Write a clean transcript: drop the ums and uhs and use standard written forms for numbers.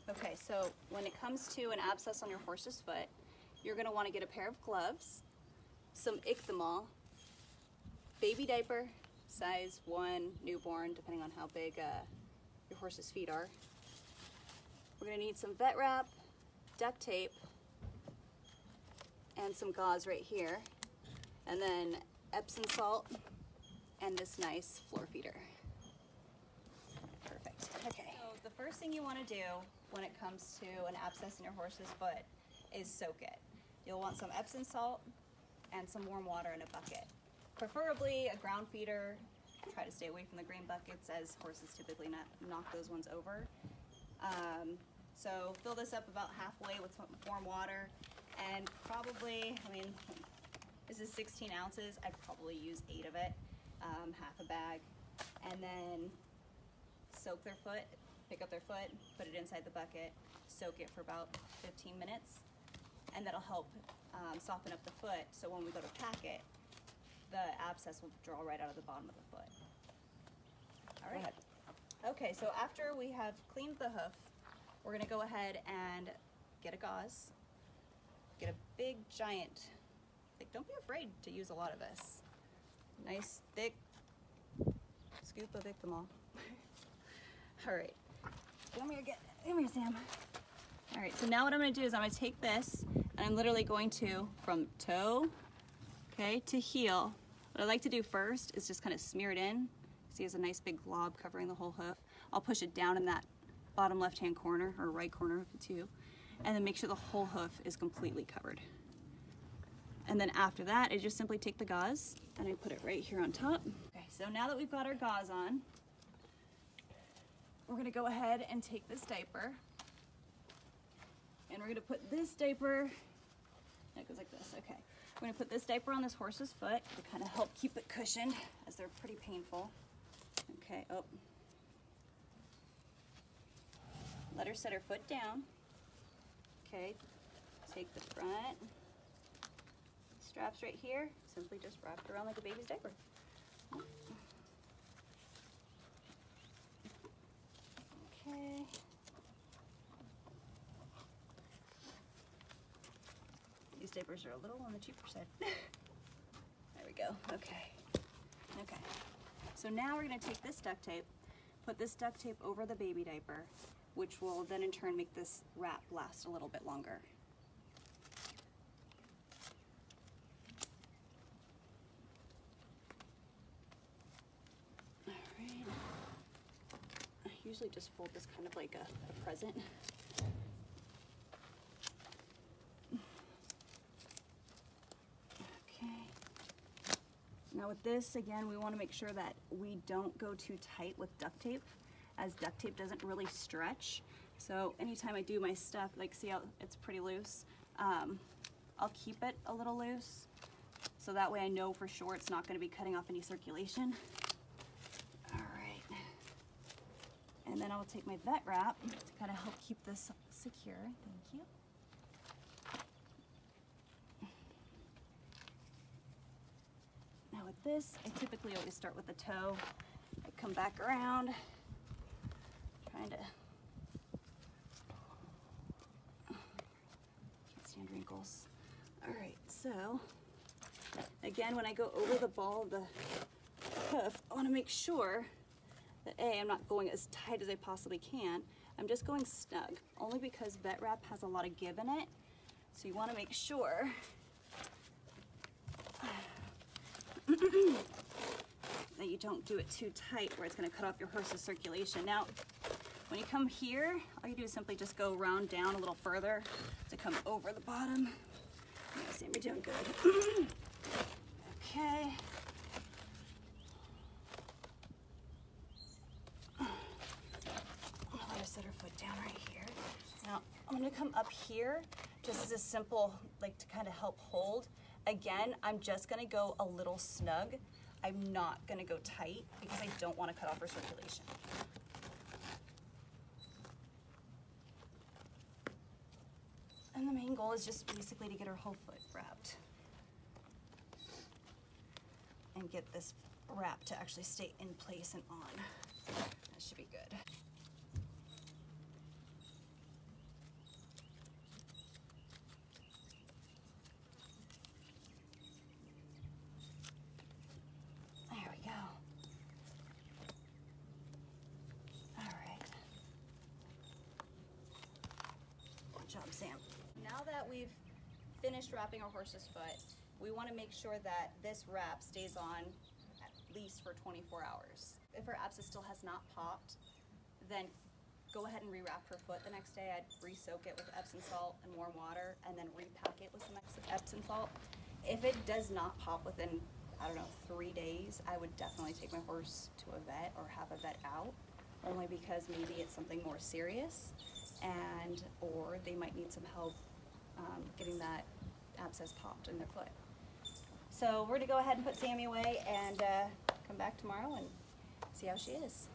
Okay, so when it comes to an abscess on your horse's foot, you're going to want to get a pair of gloves, some ichthymol, baby diaper, size 1, newborn, depending on how big your horse's feet are. We're going to need some vet wrap, duct tape, and some gauze right here, and then Epsom salt and this nice floor feeder. Perfect. Okay. So the first thing you want to do when it comes to an abscess in your horse's foot is soak it. You'll want some Epsom salt and some warm water in a bucket. Preferably a ground feeder. Try to stay away from the green buckets, as horses typically knock those ones over. So fill this up about halfway with some warm water, and probably, I mean, this is 16 ounces. I'd probably use 8 of it, half a bag, and then soak their foot, pick up their foot, put it inside the bucket, soak it for about 15 minutes, and that'll help soften up the foot, so when we go to pack it, the abscess will draw right out of the bottom of the foot. All right. Okay, so after we have cleaned the hoof, we're gonna go ahead and get a gauze, get a big giant, like, don't be afraid to use a lot of this. Nice thick scoop of ichthymol. All right, come here, Sam. All right, so now what I'm gonna do is I'm gonna take this, and I'm literally going to, from toe, okay, to heel. What I like to do first is just kind of smear it in. See, there's a nice big glob covering the whole hoof. I'll push it down in that bottom left-hand corner, or right corner if it's you, and then make sure the whole hoof is completely covered. And then after that, I just simply take the gauze and I put it right here on top. Okay, so now that we've got our gauze on, we're gonna go ahead and take this diaper, and we're gonna put this diaper, it goes like this, okay. We're gonna put this diaper on this horse's foot to kind of help keep it cushioned, as they're pretty painful. Okay, oh. Let her set her foot down. Okay, take the front straps right here, simply just wrap it around like a baby's diaper. Okay. These diapers are a little on the cheaper side. There we go, okay. Okay, so now we're gonna take this duct tape, put this duct tape over the baby diaper, which will then in turn make this wrap last a little bit longer. All right. I usually just fold this kind of like a present. Okay. Now with this, again, we want to make sure that we don't go too tight with duct tape, as duct tape doesn't really stretch. So anytime I do my stuff, like, see how it's pretty loose, I'll keep it a little loose, so that way I know for sure it's not going to be cutting off any circulation. All right, and then I'll take my vet wrap to kind of help keep this secure. Thank you. Now with this, I typically always start with the toe. I come back around, trying to, can't stand wrinkles. All right, so again, when I go over the ball of the hoof, I want to make sure that A, I'm not going as tight as I possibly can. I'm just going snug, only because vet wrap has a lot of give in it. So you want to make sure that you don't do it too tight where it's going to cut off your horse's circulation. Now, when you come here, all you do is simply just go round down a little further to come over the bottom. Yeah, Sam, you're doing good. Okay. I'm gonna let her set her foot down right here. Now, I'm gonna come up here just as a simple, like, to kind of help hold. Again, I'm just gonna go a little snug. I'm not gonna go tight because I don't want to cut off her circulation. And the main goal is just basically to get her whole foot wrapped and get this wrap to actually stay in place and on. That should be good. that we've finished wrapping our horse's foot, we want to make sure that this wrap stays on at least for 24 hours. If her abscess still has not popped, then go ahead and rewrap her foot the next day. I'd re-soak it with Epsom salt and warm water and then repack it with some Epsom salt. If it does not pop within, I don't know, 3 days, I would definitely take my horse to a vet or have a vet out, only because maybe it's something more serious or they might need some help getting that abscess popped in their foot. So we're going to go ahead and put Sammy away and come back tomorrow and see how she is.